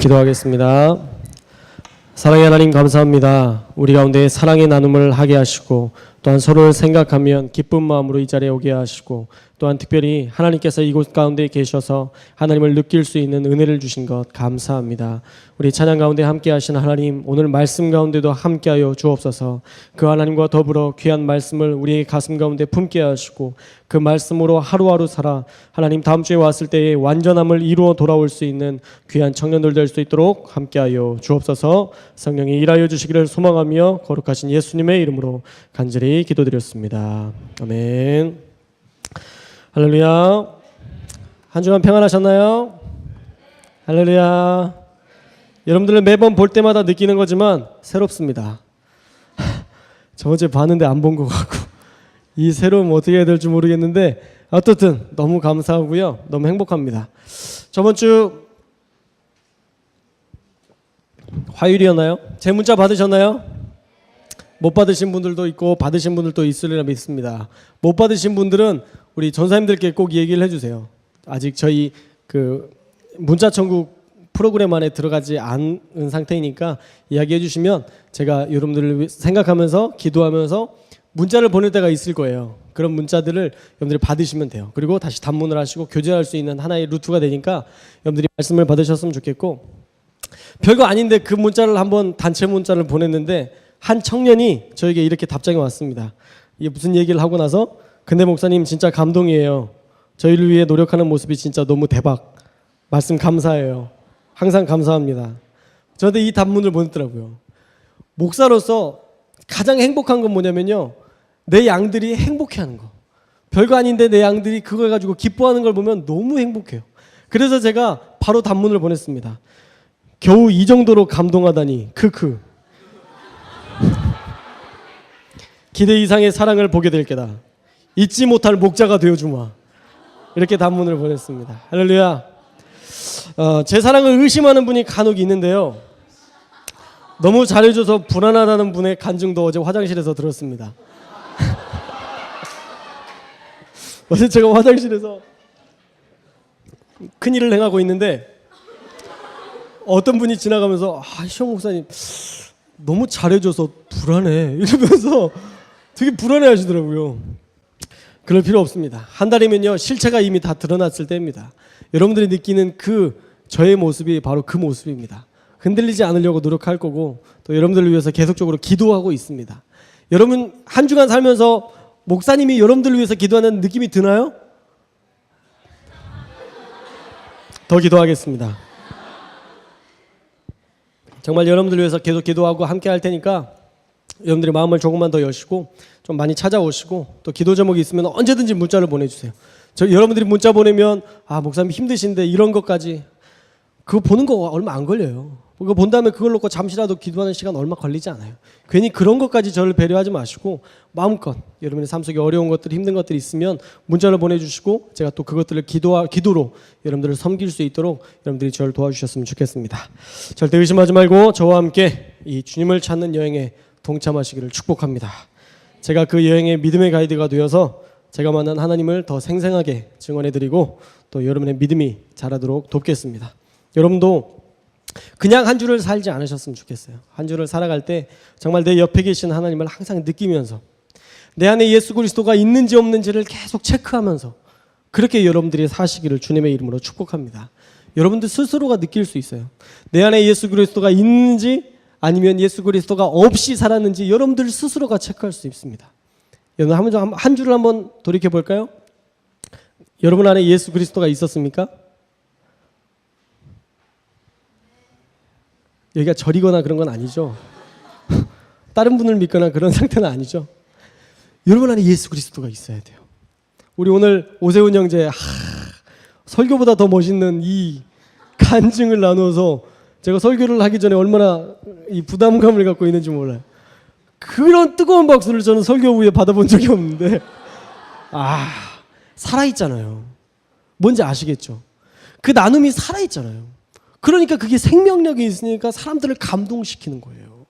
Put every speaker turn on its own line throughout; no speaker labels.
기도하겠습니다. 사랑의 하나님 감사합니다. 우리 가운데 사랑의 나눔을 하게 하시고 또한 서로를 생각하면 기쁜 마음으로 이 자리에 오게 하시고 또한 특별히 하나님께서 이곳 가운데 계셔서 하나님을 느낄 수 있는 은혜를 주신 것 감사합니다. 우리 찬양 가운데 함께 하신 하나님, 오늘 말씀 가운데도 함께하여 주옵소서. 그 하나님과 더불어 귀한 말씀을 우리의 가슴 가운데 품게 하시고 그 말씀으로 하루하루 살아 하나님 다음 주에 왔을 때에 완전함을 이루어 돌아올 수 있는 귀한 청년들 될 수 있도록 함께하여 주옵소서. 성령이 일하여 주시기를 소망하며 거룩하신 예수님의 이름으로 간절히 기도드렸습니다. 아멘. 할렐루야. 한 주간 평안하셨나요? 할렐루야. 여러분들을 매번 볼 때마다 느끼는 거지만 새롭습니다. 저번 주에 봤는데 안 본 것 같고 이 새로움 어떻게 해야 될지 모르겠는데 어쨌든 너무 감사하고요. 너무 행복합니다. 저번 주 화요일이었나요? 제 문자 받으셨나요? 못 받으신 분들도 있고 받으신 분들도 있으리라 믿습니다. 못 받으신 분들은 우리 전사님들께 꼭 얘기를 해주세요. 아직 저희 그 문자 천국 프로그램 안에 들어가지 않은 상태이니까 이야기해 주시면 제가 여러분들을 생각하면서 기도하면서 문자를 보낼 때가 있을 거예요. 그런 문자들을 여러분들이 받으시면 돼요. 그리고 다시 단문을 하시고 교제할 수 있는 하나의 루트가 되니까 여러분들이 말씀을 받으셨으면 좋겠고, 별거 아닌데 그 문자를 한번 단체 문자를 보냈는데 한 청년이 저에게 이렇게 답장이 왔습니다. 이게 무슨 얘기를 하고 나서, 근데 목사님 진짜 감동이에요. 저희를 위해 노력하는 모습이 진짜 너무 대박. 말씀 감사해요. 항상 감사합니다. 저한테 이 답문을 보냈더라고요. 목사로서 가장 행복한 건 뭐냐면요, 내 양들이 행복해하는 거. 별거 아닌데 내 양들이 그걸 가지고 기뻐하는 걸 보면 너무 행복해요. 그래서 제가 바로 답문을 보냈습니다. 겨우 이 정도로 감동하다니 크크. 기대 이상의 사랑을 보게 될 게다. 잊지 못할 목자가 되어주마. 이렇게 답문을 보냈습니다. 할렐루야. 제 사랑을 의심하는 분이 간혹 있는데요, 너무 잘해줘서 불안하다는 분의 간증도 어제 화장실에서 들었습니다. 어제 제가 화장실에서 큰일을 행하고 있는데 어떤 분이 지나가면서 시영 목사님 너무 잘해줘서 불안해 이러면서 되게 불안해 하시더라고요. 그럴 필요 없습니다. 한 달이면요 실체가 이미 다 드러났을 때입니다. 여러분들이 느끼는 그 저의 모습이 바로 그 모습입니다. 흔들리지 않으려고 노력할 거고 또 여러분들을 위해서 계속적으로 기도하고 있습니다. 여러분 한 주간 살면서 목사님이 여러분들을 위해서 기도하는 느낌이 드나요? 더 기도하겠습니다. 정말 여러분들을 위해서 계속 기도하고 함께 할 테니까 여러분들의 마음을 조금만 더 여시고 좀 많이 찾아오시고 또 기도 제목이 있으면 언제든지 문자를 보내주세요. 여러분들이 문자 보내면 목사님 힘드신데 이런 것까지, 그거 보는 거 얼마 안 걸려요. 그거 본 다음에 그걸 놓고 잠시라도 기도하는 시간 얼마 걸리지 않아요. 괜히 그런 것까지 저를 배려하지 마시고 마음껏 여러분의 삶 속에 어려운 것들, 힘든 것들이 있으면 문자를 보내주시고 제가 또 그것들을 기도로 여러분들을 섬길 수 있도록 여러분들이 저를 도와주셨으면 좋겠습니다. 절대 의심하지 말고 저와 함께 이 주님을 찾는 여행에 동참하시기를 축복합니다. 제가 그 여행의 믿음의 가이드가 되어서 제가 만난 하나님을 더 생생하게 증언해드리고 또 여러분의 믿음이 자라도록 돕겠습니다. 여러분도 그냥 한 주를 살지 않으셨으면 좋겠어요. 한 주를 살아갈 때 정말 내 옆에 계신 하나님을 항상 느끼면서 내 안에 예수 그리스도가 있는지 없는지를 계속 체크하면서 그렇게 여러분들이 사시기를 주님의 이름으로 축복합니다. 여러분들 스스로가 느낄 수 있어요. 내 안에 예수 그리스도가 있는지 아니면 예수 그리스도가 없이 살았는지 여러분들 스스로가 체크할 수 있습니다. 여러분 한 주를 한번 돌이켜 볼까요? 여러분 안에 예수 그리스도가 있었습니까? 여기가 절이거나 그런 건 아니죠. 다른 분을 믿거나 그런 상태는 아니죠. 여러분 안에 예수 그리스도가 있어야 돼요. 우리 오늘 오세훈 형제 설교보다 더 멋있는 이 간증을 나누어서 제가 설교를 하기 전에 얼마나 이 부담감을 갖고 있는지 몰라요. 그런 뜨거운 박수를 저는 설교 후에 받아본 적이 없는데 살아있잖아요. 뭔지 아시겠죠? 그 나눔이 살아있잖아요. 그러니까 그게 생명력이 있으니까 사람들을 감동시키는 거예요.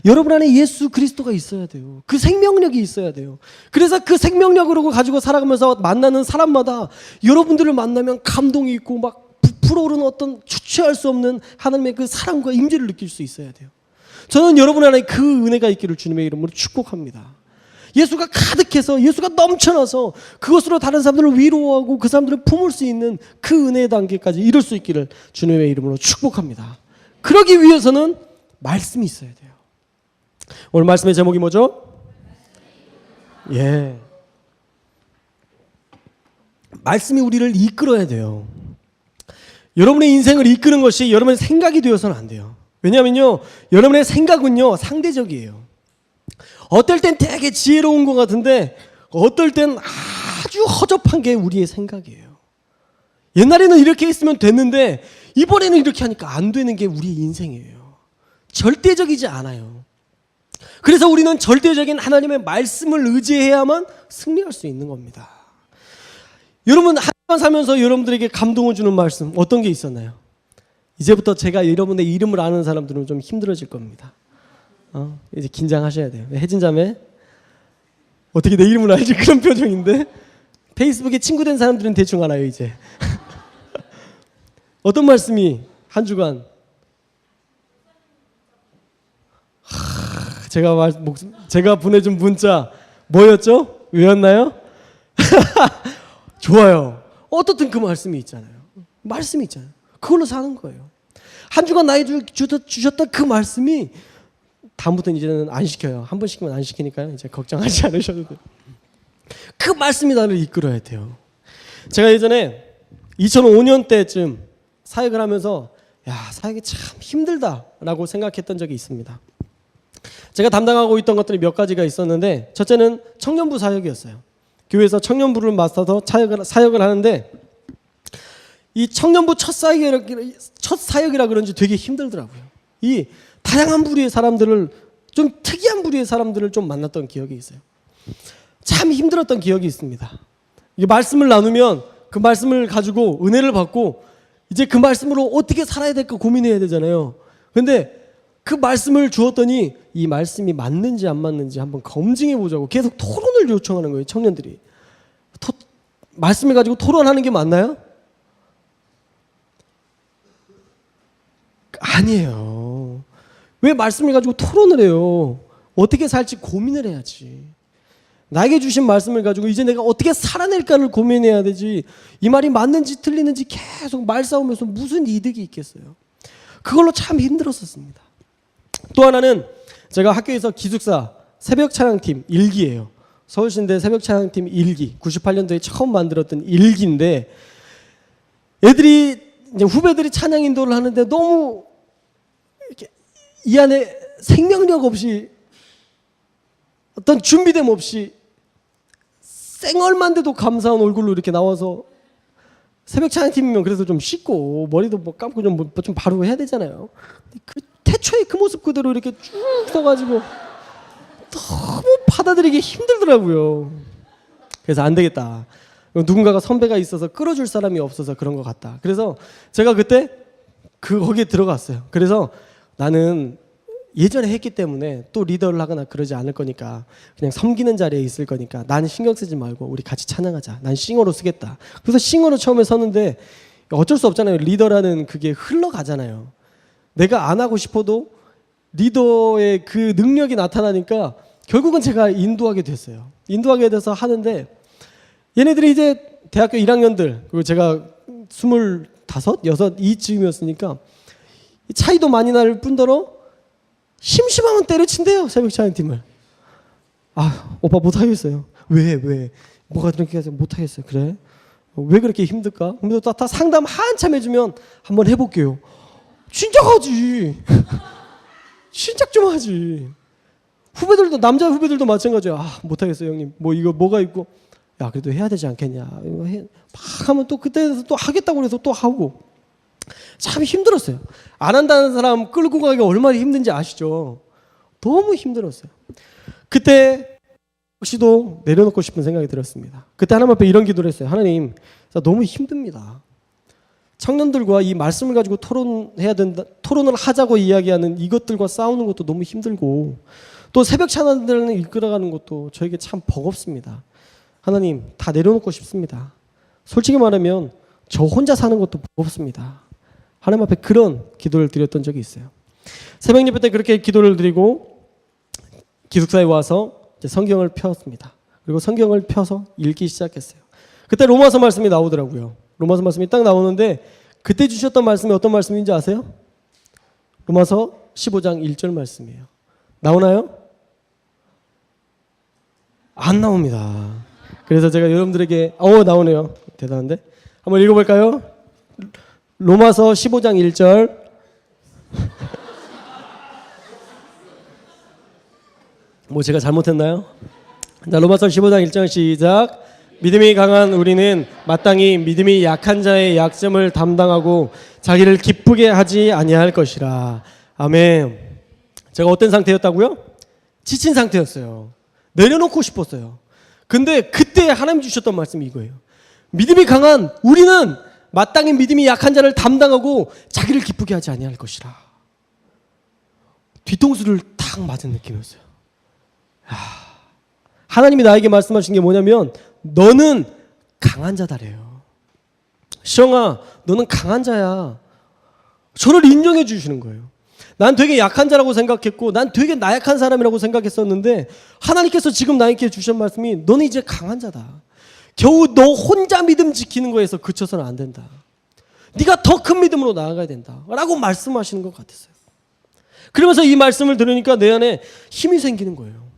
여러분 안에 예수 그리스도가 있어야 돼요. 그 생명력이 있어야 돼요. 그래서 그 생명력으로 가지고 살아가면서 만나는 사람마다 여러분들을 만나면 감동이 있고 막 불어오르는 어떤 주체할 수 없는 하나님의 그 사랑과 임재를 느낄 수 있어야 돼요. 저는 여러분 안에 그 은혜가 있기를 주님의 이름으로 축복합니다. 예수가 가득해서 예수가 넘쳐나서 그것으로 다른 사람들을 위로하고 그 사람들을 품을 수 있는 그 은혜의 단계까지 이룰 수 있기를 주님의 이름으로 축복합니다. 그러기 위해서는 말씀이 있어야 돼요. 오늘 말씀의 제목이 뭐죠? 예. 말씀이 우리를 이끌어야 돼요. 여러분의 인생을 이끄는 것이 여러분의 생각이 되어서는 안 돼요. 왜냐하면요, 여러분의 생각은요 상대적이에요. 어떨 땐 되게 지혜로운 것 같은데 어떨 땐 아주 허접한 게 우리의 생각이에요. 옛날에는 이렇게 했으면 됐는데 이번에는 이렇게 하니까 안 되는 게 우리의 인생이에요. 절대적이지 않아요. 그래서 우리는 절대적인 하나님의 말씀을 의지해야만 승리할 수 있는 겁니다. 여러분 한 번 살면서 여러분들에게 감동을 주는 말씀 어떤 게 있었나요? 이제부터 제가 여러분의 이름을 아는 사람들은 좀 힘들어질 겁니다. 이제 긴장하셔야 돼요. 혜진 자매 어떻게 내 이름을 알지? 그런 표정인데 페이스북에 친구 된 사람들은 대충 알아요 이제. 어떤 말씀이 한 주간 제가 보내준 문자 뭐였죠? 왜였나요? 좋아요. 어떻든 그 말씀이 있잖아요. 말씀이 있잖아요. 그걸로 사는 거예요. 한 주간 나에게 주셨던 그 말씀이 다음부터는 이제는 안 시켜요. 한 번 시키면 안 시키니까요. 이제 걱정하지 않으셔도 돼요. 그 말씀이 나를 이끌어야 돼요. 제가 예전에 2005년 때쯤 사역을 하면서 사역이 참 힘들다라고 생각했던 적이 있습니다. 제가 담당하고 있던 것들이 몇 가지가 있었는데 첫째는 청년부 사역이었어요. 교회에서 청년부를 맡아서 사역을 하는데 이 청년부 첫 사역이라 그런지 되게 힘들더라고요. 이 다양한 부류의 사람들을 좀 특이한 부류의 사람들을 좀 만났던 기억이 있어요. 참 힘들었던 기억이 있습니다. 이 말씀을 나누면 그 말씀을 가지고 은혜를 받고 이제 그 말씀으로 어떻게 살아야 될까 고민해야 되잖아요. 그런데 그 말씀을 주었더니 이 말씀이 맞는지 안 맞는지 한번 검증해 보자고 계속 토론을 요청하는 거예요. 청년들이. 말씀을 가지고 토론하는 게 맞나요? 아니에요. 왜 말씀을 가지고 토론을 해요? 어떻게 살지 고민을 해야지. 나에게 주신 말씀을 가지고 이제 내가 어떻게 살아낼까를 고민해야 되지. 이 말이 맞는지 틀리는지 계속 말싸움에서 무슨 이득이 있겠어요. 그걸로 참 힘들었었습니다. 또 하나는 제가 학교에서 기숙사 새벽 찬양팀 1기예요. 서울신대 새벽 찬양팀 1기 98년도에 처음 만들었던 1기인데 애들이 이제 후배들이 찬양 인도를 하는데 너무 이렇게 이 안에 생명력 없이 어떤 준비됨 없이 쌩얼만데도 감사한 얼굴로 이렇게 나와서 새벽 찬양팀이면 그래서 좀 씻고 머리도 뭐 감고 좀 바로 해야 되잖아요. 그 태초의 그 모습 그대로 이렇게 쭉 서가지고 너무 받아들이기 힘들더라고요. 그래서 안 되겠다. 누군가가 선배가 있어서 끌어줄 사람이 없어서 그런 것 같다. 그래서 제가 그때 거기에 들어갔어요. 그래서 나는 예전에 했기 때문에 또 리더를 하거나 그러지 않을 거니까 그냥 섬기는 자리에 있을 거니까 나는 신경 쓰지 말고 우리 같이 찬양하자. 난 싱어로 쓰겠다. 그래서 싱어로 처음에 섰는데 어쩔 수 없잖아요. 리더라는 그게 흘러가잖아요. 내가 안 하고 싶어도 리더의 그 능력이 나타나니까 결국은 제가 인도하게 됐어요. 인도하게 돼서 하는데 얘네들이 이제 대학교 1학년들 그리고 제가 25, 6 이쯤이었으니까 차이도 많이 날 뿐더러 심심하면 때려친대요. 새벽 찬양팀을. 오빠 못하겠어요. 왜? 뭐가 그렇게 해서 못하겠어요. 그래? 왜 그렇게 힘들까? 그럼 다 상담 한참 해주면 한번 해볼게요. 진작 하지. 진작 좀 하지. 후배들도 남자 후배들도 마찬가지야. 못하겠어요 형님. 뭐 이거 뭐가 있고 그래도 해야 되지 않겠냐. 막 하면 또 그때에서 또 하겠다고 그래서 또 하고 참 힘들었어요. 안 한다는 사람 끌고 가기가 얼마나 힘든지 아시죠? 너무 힘들었어요. 그때 혹시도 내려놓고 싶은 생각이 들었습니다. 그때 하나님 앞에 이런 기도를 했어요. 하나님, 너무 힘듭니다. 청년들과 이 말씀을 가지고 토론을 하자고 이야기하는 이것들과 싸우는 것도 너무 힘들고 또 새벽 찬양들을 이끌어가는 것도 저에게 참 버겁습니다. 하나님, 다 내려놓고 싶습니다. 솔직히 말하면 저 혼자 사는 것도 버겁습니다. 하나님 앞에 그런 기도를 드렸던 적이 있어요. 새벽 예배 때 그렇게 기도를 드리고 기숙사에 와서 이제 성경을 펴었습니다. 그리고 성경을 펴서 읽기 시작했어요. 그때 로마서 말씀이 나오더라고요. 로마서 말씀이 딱 나오는데 그때 주셨던 말씀이 어떤 말씀인지 아세요? 로마서 15장 1절 말씀이에요. 나오나요? 안 나옵니다. 그래서 제가 여러분들에게 나오네요. 대단한데? 한번 읽어볼까요? 로마서 15장 1절 뭐 제가 잘못했나요? 자, 로마서 15장 1절 시작. 믿음이 강한 우리는 마땅히 믿음이 약한 자의 약점을 담당하고 자기를 기쁘게 하지 아니할 것이라. 아멘. 제가 어떤 상태였다고요? 지친 상태였어요. 내려놓고 싶었어요. 근데 그때 하나님 주셨던 말씀이 이거예요. 믿음이 강한 우리는 마땅히 믿음이 약한 자를 담당하고 자기를 기쁘게 하지 아니할 것이라. 뒤통수를 탁 맞은 느낌이었어요. 하나님이 나에게 말씀하신 게 뭐냐면 너는 강한 자다래요. 시영아, 너는 강한 자야. 저를 인정해 주시는 거예요. 난 되게 약한 자라고 생각했고 난 되게 나약한 사람이라고 생각했었는데 하나님께서 지금 나에게 주신 말씀이 너는 이제 강한 자다. 겨우 너 혼자 믿음 지키는 거에서 그쳐서는 안 된다. 네가 더 큰 믿음으로 나아가야 된다 라고 말씀하시는 것 같았어요. 그러면서 이 말씀을 들으니까 내 안에 힘이 생기는 거예요.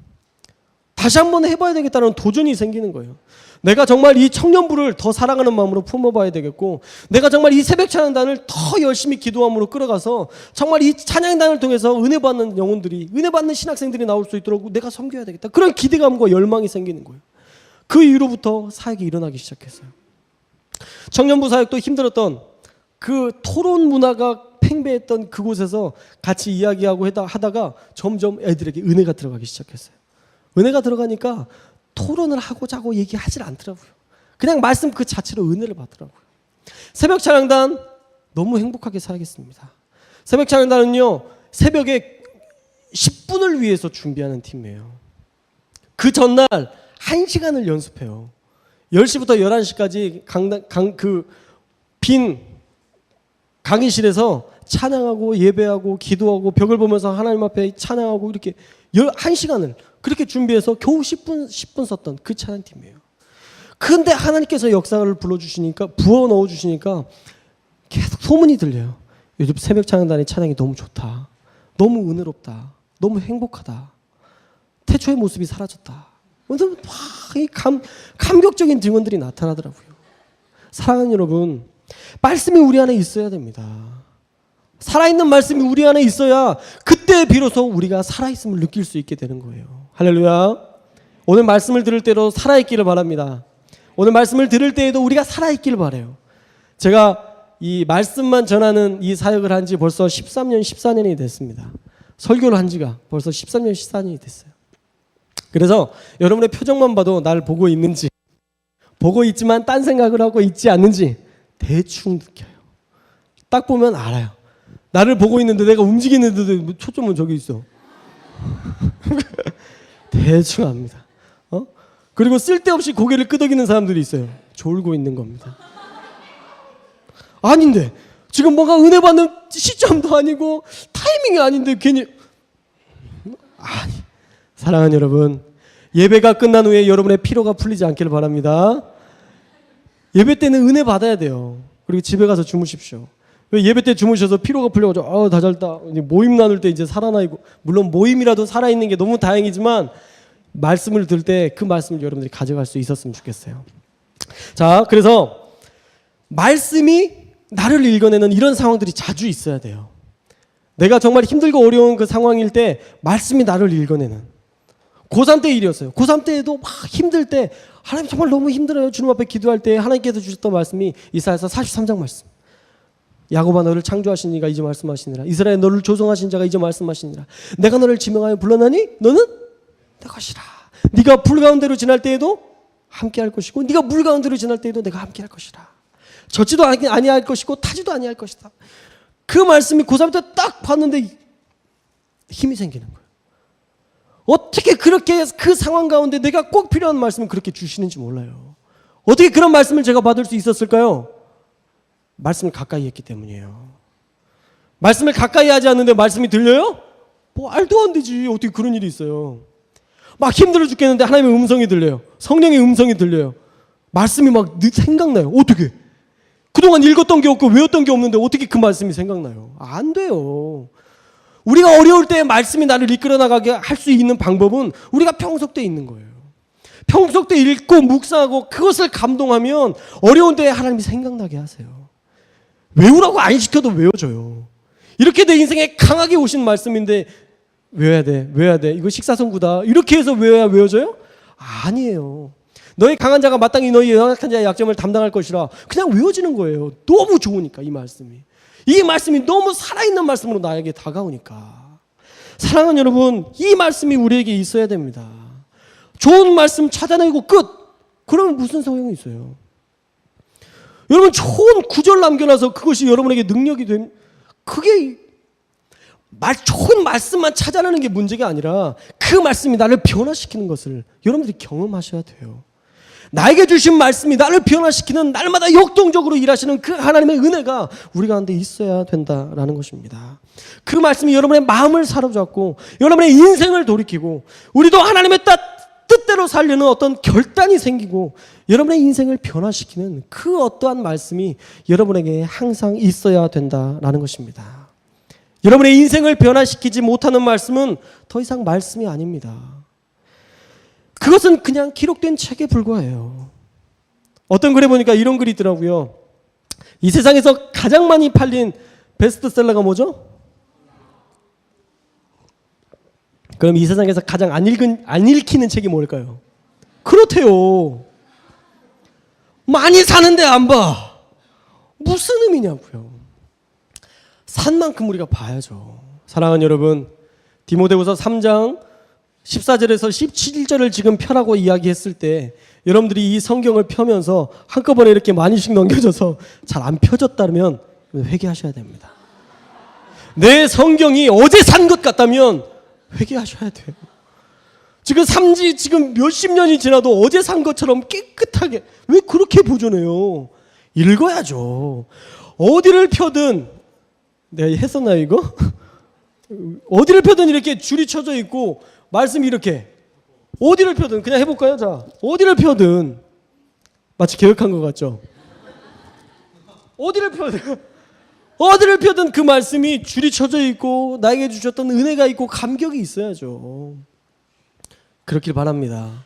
다시 한번 해봐야 되겠다는 도전이 생기는 거예요. 내가 정말 이 청년부를 더 사랑하는 마음으로 품어봐야 되겠고 내가 정말 이 새벽 찬양단을 더 열심히 기도함으로 끌어가서 정말 이 찬양단을 통해서 은혜 받는 영혼들이 은혜 받는 신학생들이 나올 수 있도록 내가 섬겨야 되겠다. 그런 기대감과 열망이 생기는 거예요. 그 이후로부터 사역이 일어나기 시작했어요. 청년부 사역도 힘들었던 그 토론 문화가 팽배했던 그곳에서 같이 이야기하고 하다가 점점 애들에게 은혜가 들어가기 시작했어요. 은혜가 들어가니까 토론을 하고자 하고 얘기하질 않더라고요. 그냥 말씀 그 자체로 은혜를 받더라고요. 새벽 찬양단 너무 행복하게 살겠습니다. 새벽 찬양단은요, 새벽에 10분을 위해서 준비하는 팀이에요. 그 전날 1시간을 연습해요. 10시부터 11시까지 빈 강의실에서 찬양하고 예배하고 기도하고 벽을 보면서 하나님 앞에 찬양하고 이렇게 1시간을 그렇게 준비해서 겨우 10분 썼던 그 찬양팀이에요. 근데 하나님께서 역사를 불러주시니까 부어 넣어주시니까 계속 소문이 들려요. 요즘 새벽 찬양단의 찬양이 너무 좋다. 너무 은혜롭다. 너무 행복하다. 태초의 모습이 사라졌다. 막 이 감격적인 증언들이 나타나더라고요. 사랑하는 여러분, 말씀이 우리 안에 있어야 됩니다. 살아있는 말씀이 우리 안에 있어야 그때 비로소 우리가 살아있음을 느낄 수 있게 되는 거예요. 할렐루야. 오늘 말씀을 들을 때도 살아있기를 바랍니다. 오늘 말씀을 들을 때에도 우리가 살아있기를 바라요. 제가 이 말씀만 전하는 이 사역을 한 지 벌써 13년, 14년이 됐습니다. 설교를 한 지가 벌써 13년, 14년이 됐어요. 그래서 여러분의 표정만 봐도 날 보고 있는지, 보고 있지만 딴 생각을 하고 있지 않는지 대충 느껴요. 딱 보면 알아요. 나를 보고 있는데 내가 움직이는데도 초점은 저기 있어. 대충 압니다. 그리고 쓸데없이 고개를 끄덕이는 사람들이 있어요. 졸고 있는 겁니다. 아닌데 지금 뭔가 은혜 받는 시점도 아니고 타이밍이 아닌데 괜히 아니. 사랑하는 여러분, 예배가 끝난 후에 여러분의 피로가 풀리지 않기를 바랍니다. 예배 때는 은혜 받아야 돼요. 그리고 집에 가서 주무십시오. 예배 때 주무셔서 피로가 풀려가지고 다 잘다 모임 나눌 때 이제 살아나고, 물론 모임이라도 살아있는 게 너무 다행이지만 말씀을 들을 때 그 말씀을 여러분들이 가져갈 수 있었으면 좋겠어요. 자, 그래서 말씀이 나를 읽어내는 이런 상황들이 자주 있어야 돼요. 내가 정말 힘들고 어려운 그 상황일 때 말씀이 나를 읽어내는. 고3 때 일이었어요. 고3 때에도 막 힘들 때 하나님 정말 너무 힘들어요. 주님 앞에 기도할 때 하나님께서 주셨던 말씀이 이사야서 43장 말씀. 야곱아, 너를 창조하신 이가 이제 말씀하시니라. 이스라엘 너를 조성하신 자가 이제 말씀하시니라. 내가 너를 지명하여 불러나니 너는 내 것이라. 네가 불 가운데로 지날 때에도 함께할 것이고 네가 물 가운데로 지날 때에도 내가 함께할 것이라. 젖지도 아니할 것이고 타지도 아니할 것이다. 그 말씀이 고3 때 딱 봤는데 힘이 생기는 거예요. 어떻게 그렇게 그 상황 가운데 내가 꼭 필요한 말씀을 그렇게 주시는지 몰라요. 어떻게 그런 말씀을 제가 받을 수 있었을까요? 말씀을 가까이 했기 때문이에요. 말씀을 가까이 하지 않는데 말씀이 들려요? 뭐 말도 안 되지. 어떻게 그런 일이 있어요. 막 힘들어 죽겠는데 하나님의 음성이 들려요. 성령의 음성이 들려요. 말씀이 막 생각나요. 어떻게? 그동안 읽었던 게 없고 외웠던 게 없는데 어떻게 그 말씀이 생각나요? 안 돼요. 우리가 어려울 때 말씀이 나를 이끌어 나가게 할 수 있는 방법은 우리가 평속 때 있는 거예요. 평속 때 읽고 묵상하고 그것을 감동하면 어려운 때에 하나님이 생각나게 하세요. 외우라고 안 시켜도 외워져요. 이렇게 내 인생에 강하게 오신 말씀인데 외워야 돼. 이거 식사성구다. 이렇게 해서 외워야 외워져요? 아니에요. 너희 강한 자가 마땅히 너희 연약한 자의 약점을 담당할 것이라 그냥 외워지는 거예요. 너무 좋으니까 이 말씀이. 이 말씀이 너무 살아있는 말씀으로 나에게 다가오니까. 사랑하는 여러분, 이 말씀이 우리에게 있어야 됩니다. 좋은 말씀 찾아내고 끝. 그러면 무슨 소용이 있어요? 여러분 좋은 구절 남겨놔서 그것이 여러분에게 능력이 됨. 그게 좋은 말씀만 찾아내는 게 문제가 아니라 그 말씀이 나를 변화시키는 것을 여러분들이 경험하셔야 돼요. 나에게 주신 말씀이 나를 변화시키는 날마다 역동적으로 일하시는 그 하나님의 은혜가 우리 가운데 있어야 된다라는 것입니다. 그 말씀이 여러분의 마음을 사로잡고 여러분의 인생을 돌이키고 우리도 하나님의 뜻대로 살려는 어떤 결단이 생기고 여러분의 인생을 변화시키는 그 어떠한 말씀이 여러분에게 항상 있어야 된다라는 것입니다. 여러분의 인생을 변화시키지 못하는 말씀은 더 이상 말씀이 아닙니다. 그것은 그냥 기록된 책에 불과해요. 어떤 글에 보니까 이런 글이 있더라고요. 이 세상에서 가장 많이 팔린 베스트셀러가 뭐죠? 그럼 이 세상에서 가장 안 읽히는 책이 뭘까요? 그렇대요. 많이 사는데 안 봐. 무슨 의미냐고요. 산 만큼 우리가 봐야죠. 사랑하는 여러분, 디모데후서 3장 14절에서 17절을 지금 펴라고 이야기했을 때 여러분들이 이 성경을 펴면서 한꺼번에 이렇게 많이씩 넘겨져서 잘 안 펴졌다면 회개하셔야 됩니다. 내 성경이 어제 산 것 같다면 회개하셔야 돼요. 지금 산지 지금 몇십 년이 지나도 어제 산 것처럼 깨끗하게 왜 그렇게 보존해요? 읽어야죠. 어디를 펴든 내가 했었나요 이거? 어디를 펴든 이렇게 줄이 쳐져 있고 말씀이 이렇게 어디를 펴든 그냥 해볼까요? 자, 어디를 펴든 마치 계획한 것 같죠? 어디를 펴든 그 말씀이 줄이 쳐져 있고 나에게 주셨던 은혜가 있고 감격이 있어야죠. 그렇길 바랍니다.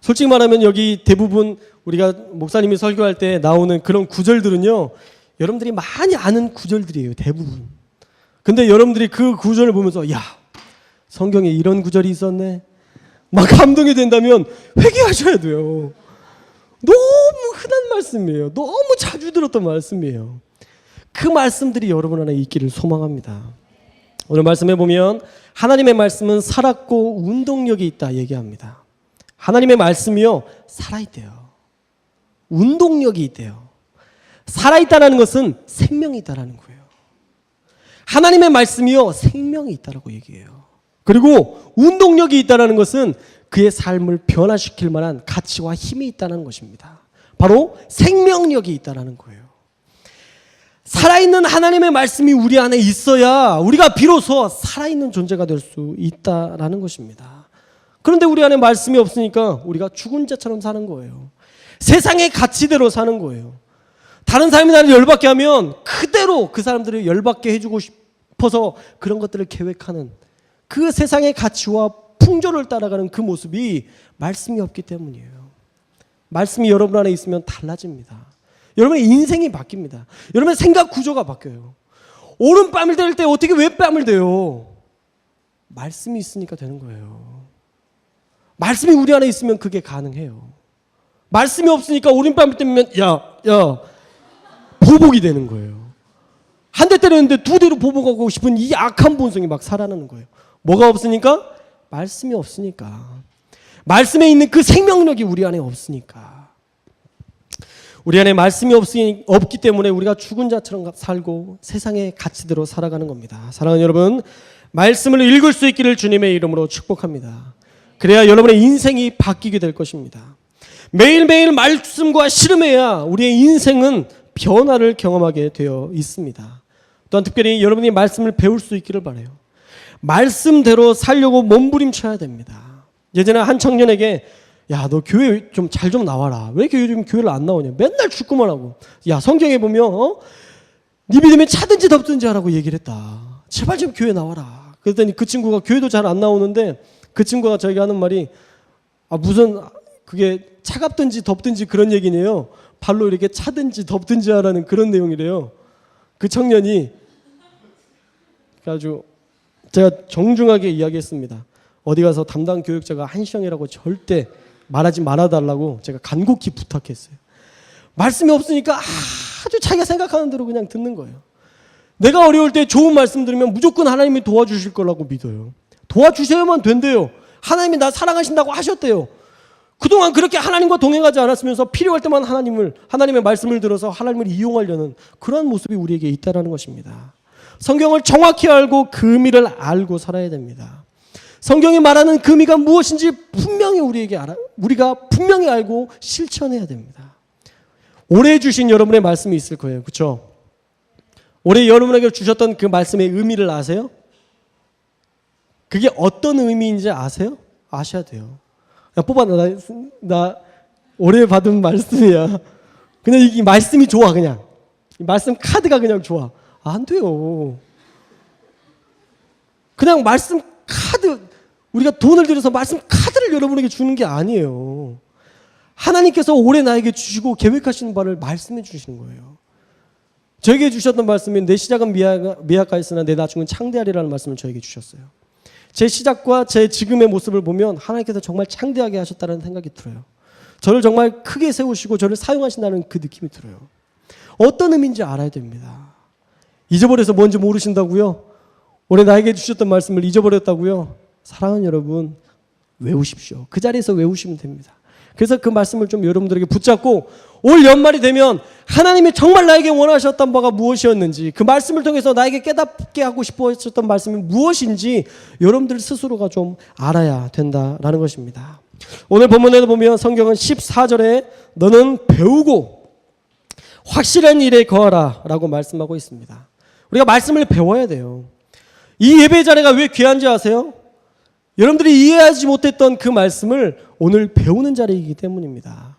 솔직히 말하면 여기 대부분 우리가 목사님이 설교할 때 나오는 그런 구절들은요, 여러분들이 많이 아는 구절들이에요. 대부분. 근데 여러분들이 그 구절을 보면서 야, 성경에 이런 구절이 있었네 막 감동이 된다면 회개하셔야 돼요. 너무 흔한 말씀이에요. 너무 자주 들었던 말씀이에요. 그 말씀들이 여러분 안에 있기를 소망합니다. 오늘 말씀해 보면 하나님의 말씀은 살았고 운동력이 있다 얘기합니다. 하나님의 말씀이요 살아있대요. 운동력이 있대요. 살아있다는 것은 생명이 있다는 거예요. 하나님의 말씀이요 생명이 있다라고 얘기해요. 그리고 운동력이 있다는 것은 그의 삶을 변화시킬 만한 가치와 힘이 있다는 것입니다. 바로 생명력이 있다는 거예요. 살아있는 하나님의 말씀이 우리 안에 있어야 우리가 비로소 살아있는 존재가 될 수 있다는 것입니다. 그런데 우리 안에 말씀이 없으니까 우리가 죽은 자처럼 사는 거예요. 세상의 가치대로 사는 거예요. 다른 사람이 나를 열받게 하면 그대로 그 사람들을 열받게 해주고 싶어서 그런 것들을 계획하는 그 세상의 가치와 풍조를 따라가는 그 모습이 말씀이 없기 때문이에요. 말씀이 여러분 안에 있으면 달라집니다. 여러분의 인생이 바뀝니다. 여러분의 생각 구조가 바뀌어요. 오른뺨을 댈 때 어떻게 왼뺨을 대요? 말씀이 있으니까 되는 거예요. 말씀이 우리 안에 있으면 그게 가능해요. 말씀이 없으니까 오른뺨을 때면 야 보복이 되는 거예요. 한 대 때렸는데 두 대로 보복하고 싶은 이 악한 본성이 막 살아나는 거예요. 뭐가 없으니까? 말씀이 없으니까. 말씀에 있는 그 생명력이 우리 안에 없으니까. 우리 안에 말씀이 없기 때문에 우리가 죽은 자처럼 살고 세상의 가치대로 살아가는 겁니다. 사랑하는 여러분, 말씀을 읽을 수 있기를 주님의 이름으로 축복합니다. 그래야 여러분의 인생이 바뀌게 될 것입니다. 매일매일 말씀과 씨름해야 우리의 인생은 변화를 경험하게 되어 있습니다. 또한 특별히 여러분이 말씀을 배울 수 있기를 바라요. 말씀대로 살려고 몸부림쳐야 됩니다. 예전에 한 청년에게 야, 너 교회 좀 잘 좀 나와라. 왜 이렇게 요즘 교회를 안 나오냐. 맨날 축구만 하고. 야, 성경에 보면 네 믿음에 차든지 덥든지 하라고 얘기를 했다. 제발 좀 교회 나와라. 그랬더니 그 친구가 교회도 잘 안 나오는데 그 친구가 저에게 하는 말이 무슨 그게 차갑든지 덥든지 그런 얘기네요. 발로 이렇게 차든지 덥든지 하라는 그런 내용이래요. 그 청년이 아주 제가 정중하게 이야기했습니다. 어디 가서 담당 교육자가 한시영이라고 절대 말하지 말아달라고 제가 간곡히 부탁했어요. 말씀이 없으니까 아주 자기가 생각하는 대로 그냥 듣는 거예요. 내가 어려울 때 좋은 말씀 들으면 무조건 하나님이 도와주실 거라고 믿어요. 도와주셔야만 된대요. 하나님이 나 사랑하신다고 하셨대요. 그동안 그렇게 하나님과 동행하지 않았으면서 필요할 때만 하나님의 말씀을 들어서 하나님을 이용하려는 그런 모습이 우리에게 있다는 것입니다. 성경을 정확히 알고 그 의미를 알고 살아야 됩니다. 성경이 말하는 그 의미가 무엇인지 분명히 우리가 분명히 알고 실천해야 됩니다. 올해 주신 여러분의 말씀이 있을 거예요. 그렇죠? 올해 여러분에게 주셨던 그 말씀의 의미를 아세요? 그게 어떤 의미인지 아세요? 아셔야 돼요. 야, 뽑아, 나 올해 받은 말씀이야. 그냥 이 말씀이 좋아, 그냥. 이 말씀 카드가 그냥 좋아. 안 돼요. 그냥 말씀 카드, 우리가 돈을 들여서 말씀 카드를 여러분에게 주는 게 아니에요. 하나님께서 올해 나에게 주시고 계획하시는 바를 말씀해 주시는 거예요. 저에게 주셨던 말씀이 내 시작은 미약하였으나 내 나중은 창대하리라는 말씀을 저에게 주셨어요. 제 시작과 제 지금의 모습을 보면 하나님께서 정말 창대하게 하셨다는 생각이 들어요. 저를 정말 크게 세우시고 저를 사용하신다는 그 느낌이 들어요. 어떤 의미인지 알아야 됩니다. 잊어버려서 뭔지 모르신다고요? 올해 나에게 주셨던 말씀을 잊어버렸다고요? 사랑하는 여러분, 외우십시오. 그 자리에서 외우시면 됩니다. 그래서 그 말씀을 좀 여러분들에게 붙잡고 올 연말이 되면 하나님이 정말 나에게 원하셨던 바가 무엇이었는지, 그 말씀을 통해서 나에게 깨닫게 하고 싶어 하셨던 말씀이 무엇인지 여러분들 스스로가 좀 알아야 된다라는 것입니다. 오늘 본문에도 보면 성경은 14절에 너는 배우고 확실한 일에 거하라 라고 말씀하고 있습니다. 우리가 말씀을 배워야 돼요. 이 예배 자리가 왜 귀한지 아세요? 여러분들이 이해하지 못했던 그 말씀을 오늘 배우는 자리이기 때문입니다.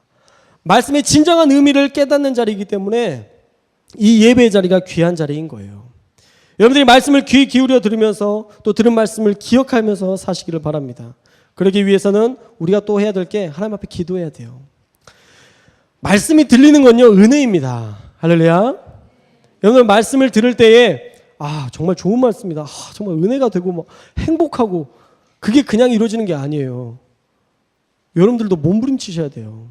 말씀의 진정한 의미를 깨닫는 자리이기 때문에 이 예배의 자리가 귀한 자리인 거예요. 여러분들이 말씀을 귀 기울여 들으면서 또 들은 말씀을 기억하면서 사시기를 바랍니다. 그러기 위해서는 우리가 또 해야 될 게 하나님 앞에 기도해야 돼요. 말씀이 들리는 건요, 은혜입니다. 할렐루야. 여러분 말씀을 들을 때에 정말 좋은 말씀이다. 정말 은혜가 되고 막 행복하고 그게 그냥 이루어지는 게 아니에요. 여러분들도 몸부림치셔야 돼요.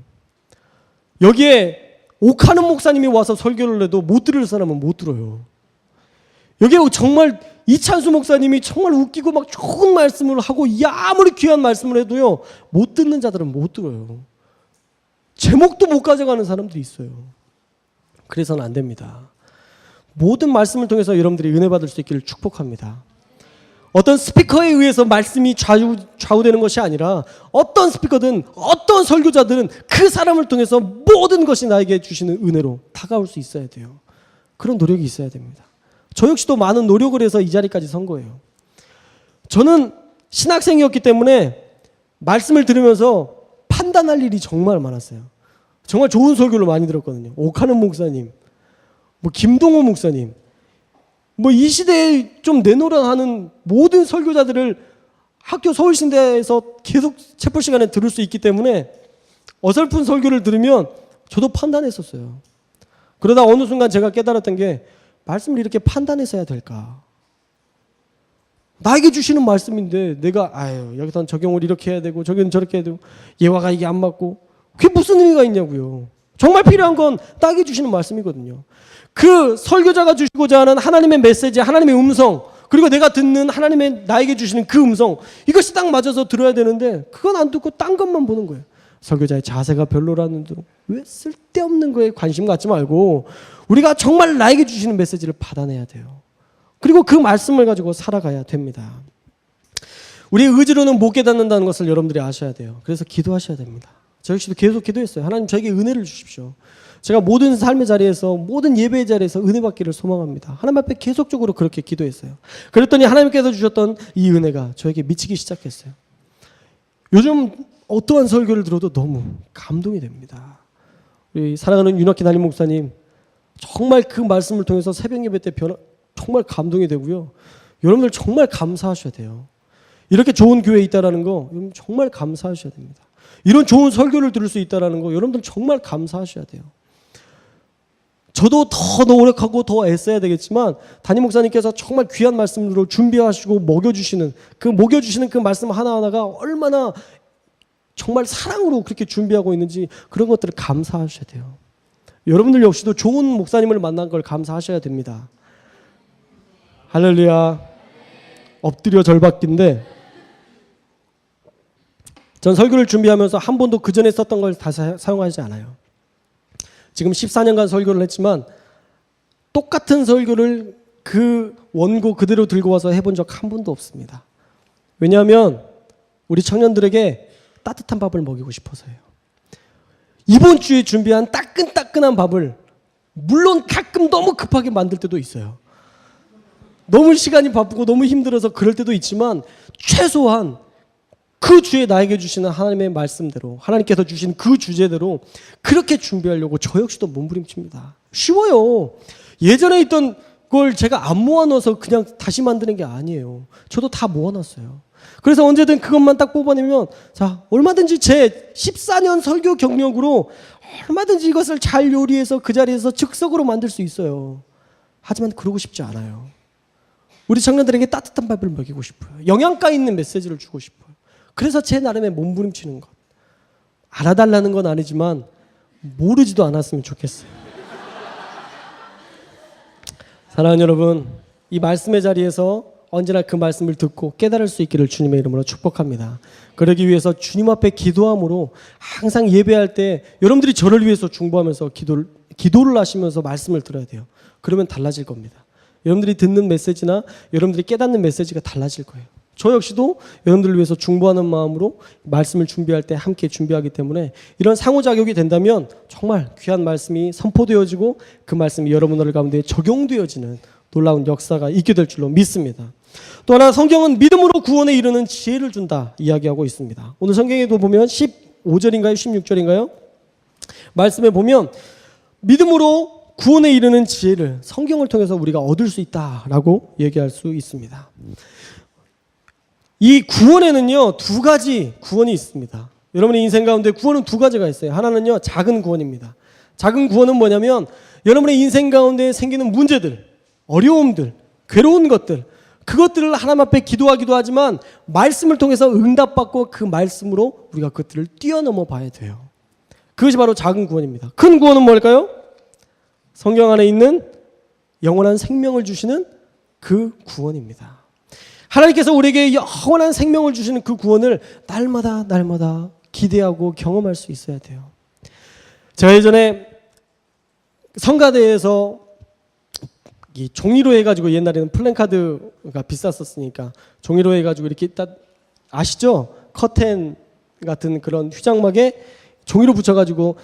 여기에 옥하는 목사님이 와서 설교를 해도 못 들을 사람은 못 들어요. 여기에 정말 이찬수 목사님이 정말 웃기고 막 좋은 말씀을 하고 아무리 귀한 말씀을 해도요, 못 듣는 자들은 못 들어요. 제목도 못 가져가는 사람들이 있어요. 그래서는 안 됩니다. 모든 말씀을 통해서 여러분들이 은혜 받을 수 있기를 축복합니다. 어떤 스피커에 의해서 말씀이 좌우되는 것이 아니라 어떤 스피커든 어떤 설교자들은 그 사람을 통해서 모든 것이 나에게 주시는 은혜로 다가올 수 있어야 돼요. 그런 노력이 있어야 됩니다. 저 역시도 많은 노력을 해서 이 자리까지 선 거예요. 저는 신학생이었기 때문에 말씀을 들으면서 판단할 일이 정말 많았어요. 정말 좋은 설교를 많이 들었거든요. 옥하는 목사님, 김동호 목사님, 이 시대에 좀 내노라하는 모든 설교자들을 학교 서울신대에서 계속 체포 시간에 들을 수 있기 때문에 어설픈 설교를 들으면 저도 판단했었어요. 그러다 어느 순간 제가 깨달았던 게 말씀을 이렇게 판단해서 해야 될까? 나에게 주시는 말씀인데 내가 여기서는 적용을 이렇게 해야 되고 저기는 저렇게 해야 되고 예화가 이게 안 맞고 그게 무슨 의미가 있냐고요. 정말 필요한 건 나에게 주시는 말씀이거든요. 그 설교자가 주시고자 하는 하나님의 메시지, 하나님의 음성, 그리고 내가 듣는 하나님의 나에게 주시는 그 음성, 이것이 딱 맞아서 들어야 되는데 그건 안 듣고 딴 것만 보는 거예요. 설교자의 자세가 별로라는 둥, 왜 쓸데없는 거에 관심 갖지 말고 우리가 정말 나에게 주시는 메시지를 받아내야 돼요. 그리고 그 말씀을 가지고 살아가야 됩니다. 우리의 의지로는 못 깨닫는다는 것을 여러분들이 아셔야 돼요. 그래서 기도하셔야 됩니다. 저 역시도 계속 기도했어요. 하나님 저에게 은혜를 주십시오. 제가 모든 삶의 자리에서, 모든 예배의 자리에서 은혜 받기를 소망합니다. 하나님 앞에 계속적으로 그렇게 기도했어요. 그랬더니 하나님께서 주셨던 이 은혜가 저에게 미치기 시작했어요. 요즘 어떠한 설교를 들어도 너무 감동이 됩니다. 우리 사랑하는 윤학기 담임 목사님, 정말 그 말씀을 통해서 새벽 예배 때 정말 감동이 되고요. 여러분들 정말 감사하셔야 돼요. 이렇게 좋은 교회에 있다는 거 여러분 정말 감사하셔야 됩니다. 이런 좋은 설교를 들을 수 있다는 거 여러분들 정말 감사하셔야 돼요. 저도 더 노력하고 더 애써야 되겠지만 담임 목사님께서 정말 귀한 말씀으로 준비하시고 먹여주시는 그 말씀 하나하나가 얼마나 정말 사랑으로 그렇게 준비하고 있는지 그런 것들을 감사하셔야 돼요. 여러분들 역시도 좋은 목사님을 만난 걸 감사하셔야 됩니다. 할렐루야. 엎드려 절받기인데 전 설교를 준비하면서 한 번도 그 전에 썼던 걸 다 사용하지 않아요. 지금 14년간 설교를 했지만 똑같은 설교를 그 원고 그대로 들고 와서 해본 적 한 번도 없습니다. 왜냐하면 우리 청년들에게 따뜻한 밥을 먹이고 싶어서요. 이번 주에 준비한 따끈따끈한 밥을 물론 가끔 너무 급하게 만들 때도 있어요. 너무 시간이 바쁘고 너무 힘들어서 그럴 때도 있지만 최소한 그 주에 나에게 주시는 하나님의 말씀대로 하나님께서 주신 그 주제대로 그렇게 준비하려고 저 역시도 몸부림칩니다. 쉬워요. 예전에 있던 걸 제가 안 모아넣어서 그냥 다시 만드는 게 아니에요. 저도 다 모아놨어요. 그래서 언제든 그것만 딱 뽑아내면 자 얼마든지 제 14년 설교 경력으로 얼마든지 이것을 잘 요리해서 그 자리에서 즉석으로 만들 수 있어요. 하지만 그러고 싶지 않아요. 우리 청년들에게 따뜻한 밥을 먹이고 싶어요. 영양가 있는 메시지를 주고 싶어요. 그래서 제 나름의 몸부림치는 것. 알아달라는 건 아니지만 모르지도 않았으면 좋겠어요. 사랑하는 여러분, 이 말씀의 자리에서 언제나 그 말씀을 듣고 깨달을 수 있기를 주님의 이름으로 축복합니다. 그러기 위해서 주님 앞에 기도함으로 항상 예배할 때 여러분들이 저를 위해서 중보하면서 기도를 하시면서 말씀을 들어야 돼요. 그러면 달라질 겁니다. 여러분들이 듣는 메시지나 여러분들이 깨닫는 메시지가 달라질 거예요. 저 역시도 여러분들을 위해서 중보하는 마음으로 말씀을 준비할 때 함께 준비하기 때문에 이런 상호작용이 된다면 정말 귀한 말씀이 선포되어지고 그 말씀이 여러분들 가운데 적용되어지는 놀라운 역사가 있게 될 줄로 믿습니다. 또 하나 성경은 믿음으로 구원에 이르는 지혜를 준다 이야기하고 있습니다. 오늘 성경에도 보면 15절인가요? 16절인가요? 말씀에 보면 믿음으로 구원에 이르는 지혜를 성경을 통해서 우리가 얻을 수 있다라고 얘기할 수 있습니다. 이 구원에는요 두 가지 구원이 있습니다. 여러분의 인생 가운데 구원은 두 가지가 있어요. 하나는요 작은 구원입니다. 작은 구원은 뭐냐면 여러분의 인생 가운데 생기는 문제들, 어려움들, 괴로운 것들, 그것들을 하나님 앞에 기도하기도 하지만 말씀을 통해서 응답받고 그 말씀으로 우리가 그것들을 뛰어넘어 봐야 돼요. 그것이 바로 작은 구원입니다. 큰 구원은 뭘까요? 성경 안에 있는 영원한 생명을 주시는 그 구원입니다. 하나님께서 우리에게 영원한 생명을 주시는 그 구원을 날마다 기대하고 경험할 수 있어야 돼요. 제가 예전에 성가대에서 이 종이로 해가지고 옛날에는 플랜카드가 비쌌었으니까 종이로 해가지고 이렇게 딱 아시죠? 커튼 같은 그런 휴장막에 종이로 붙여가지고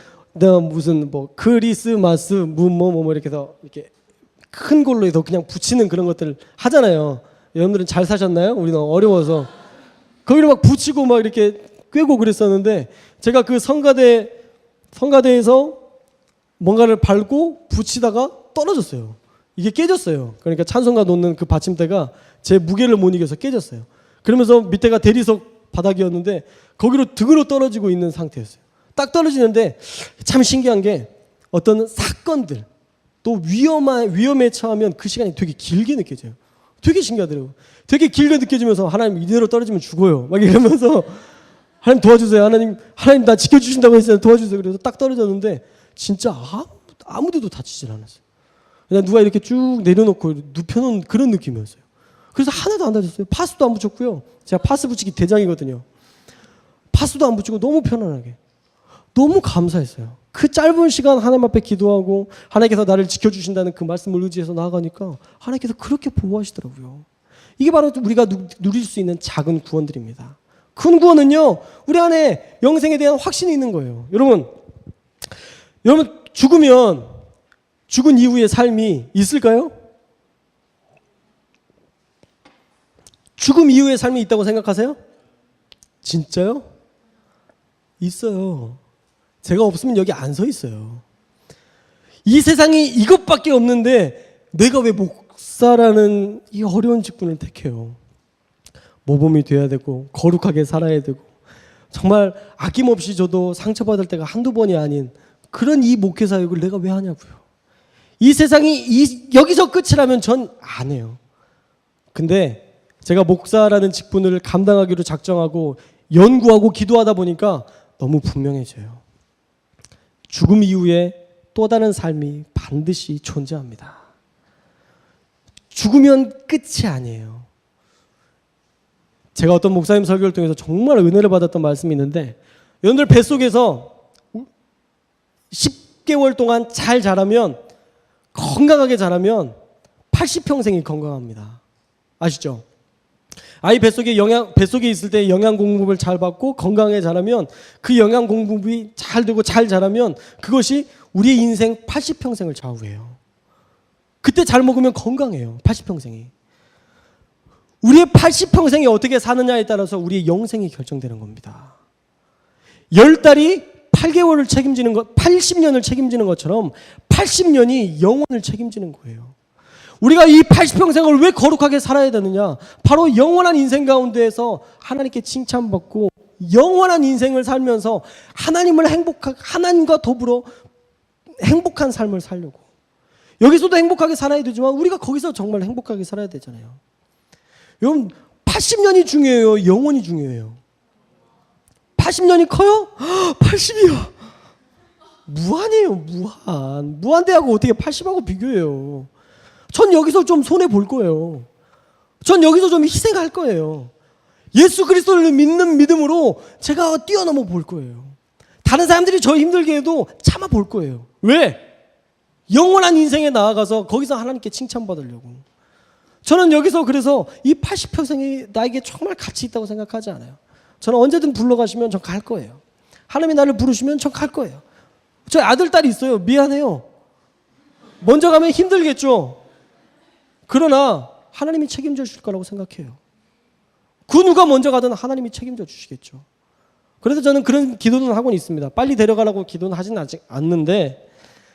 무슨 뭐 크리스마스 뭐 이렇게 해서 이렇게 큰 걸로 해서 그냥 붙이는 그런 것들 하잖아요. 여러분들은 잘 사셨나요? 우리는 어려워서 거기를 막 붙이고 막 이렇게 꿰고 그랬었는데 제가 그 성가대에서 뭔가를 밟고 붙이다가 떨어졌어요. 이게 깨졌어요. 그러니까 찬송가 놓는 그 받침대가 제 무게를 못 이겨서 깨졌어요. 그러면서 밑에가 대리석 바닥이었는데 거기로 등으로 떨어지고 있는 상태였어요. 딱 떨어지는데 참 신기한 게 어떤 사건들 또 위험에 처하면 그 시간이 되게 길게 느껴져요. 되게 신기하더라고요. 되게 길게 느껴지면서 하나님 이대로 떨어지면 죽어요. 막 이러면서 하나님 도와주세요. 하나님 나 지켜주신다고 했어요. 도와주세요. 그래서 딱 떨어졌는데 진짜 아무데도 다치질 않았어요. 그냥 누가 이렇게 쭉 내려놓고 눕혀놓은 그런 느낌이었어요. 그래서 하나도 안 다쳤어요. 파스도 안 붙였고요. 제가 파스 붙이기 대장이거든요. 파스도 안 붙이고 너무 편안하게. 너무 감사했어요. 그 짧은 시간 하나님 앞에 기도하고 하나님께서 나를 지켜주신다는 그 말씀을 의지해서 나아가니까 하나님께서 그렇게 보호하시더라고요. 이게 바로 우리가 누릴 수 있는 작은 구원들입니다. 큰 구원은요 우리 안에 영생에 대한 확신이 있는 거예요. 여러분 죽으면 죽은 이후의 삶이 있을까요? 죽음 이후의 삶이 있다고 생각하세요? 진짜요? 있어요. 제가 없으면 여기 안 서 있어요. 이 세상에 이것밖에 없는데 내가 왜 목사라는 이 어려운 직분을 택해요? 모범이 돼야 되고 거룩하게 살아야 되고 정말 아낌없이 저도 상처받을 때가 한두 번이 아닌 그런 이 목회 사역을 내가 왜 하냐고요. 이 세상이 여기서 끝이라면 전 안 해요. 근데 제가 목사라는 직분을 감당하기로 작정하고 연구하고 기도하다 보니까 너무 분명해져요. 죽음 이후에 또 다른 삶이 반드시 존재합니다. 죽으면 끝이 아니에요. 제가 어떤 목사님 설교를 통해서 정말 은혜를 받았던 말씀이 있는데 여러분들 뱃속에서 10개월 동안 잘 자라면 건강하게 자라면 80평생이 건강합니다. 아시죠? 아이 뱃속에 있을 때 영양 공급을 잘 받고 건강하게 자라면 그 영양 공급이 잘 되고 잘 자라면 그것이 우리의 인생 80평생을 좌우해요. 그때 잘 먹으면 건강해요. 80평생이. 우리의 80평생이 어떻게 사느냐에 따라서 우리의 영생이 결정되는 겁니다. 10달이 8개월을 책임지는 것, 80년을 책임지는 것처럼 80년이 영원을 책임지는 거예요. 우리가 이 80평생을 왜 거룩하게 살아야 되느냐? 바로 영원한 인생 가운데에서 하나님께 칭찬받고 영원한 인생을 살면서 하나님과 더불어 행복한 삶을 살려고. 여기서도 행복하게 살아야 되지만 우리가 거기서 정말 행복하게 살아야 되잖아요. 여러분 80년이 중요해요? 영원이 중요해요? 80년이 커요? 80이요. 무한이에요. 무한대하고 어떻게 80하고 비교해요. 전 여기서 좀 손해볼 거예요. 전 여기서 좀 희생할 거예요. 예수 그리스도를 믿는 믿음으로 제가 뛰어넘어 볼 거예요. 다른 사람들이 저 힘들게 해도 참아 볼 거예요. 왜? 영원한 인생에 나아가서 거기서 하나님께 칭찬받으려고. 저는 여기서 그래서 이 80평생이 나에게 정말 가치 있다고 생각하지 않아요. 저는 언제든 불러가시면 전 갈 거예요. 하나님이 나를 부르시면 전 갈 거예요. 저 아들, 딸이 있어요. 미안해요. 먼저 가면 힘들겠죠. 그러나 하나님이 책임져 주실 거라고 생각해요. 그 누가 먼저 가든 하나님이 책임져 주시겠죠. 그래서 저는 그런 기도는 하고 있습니다. 빨리 데려가라고 기도는 하진 아직 않는데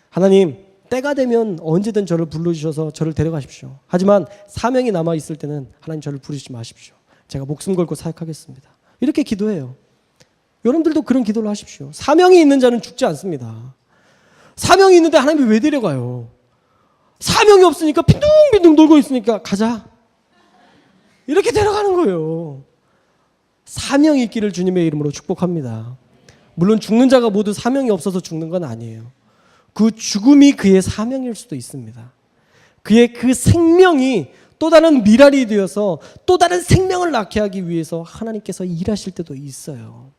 하나님 때가 되면 언제든 저를 불러주셔서 저를 데려가십시오. 하지만 사명이 남아있을 때는 하나님 저를 부르시지 마십시오. 제가 목숨 걸고 사역하겠습니다. 이렇게 기도해요. 여러분들도 그런 기도를 하십시오. 사명이 있는 자는 죽지 않습니다. 사명이 있는데 하나님이 왜 데려가요? 사명이 없으니까 빈둥빈둥 놀고 있으니까 가자. 이렇게 데려가는 거예요. 사명이 있기를 주님의 이름으로 축복합니다. 물론 죽는 자가 모두 사명이 없어서 죽는 건 아니에요. 그 죽음이 그의 사명일 수도 있습니다. 그의 그 생명이 또 다른 미랄이 되어서 또 다른 생명을 낳게 하기 위해서 하나님께서 일하실 때도 있어요.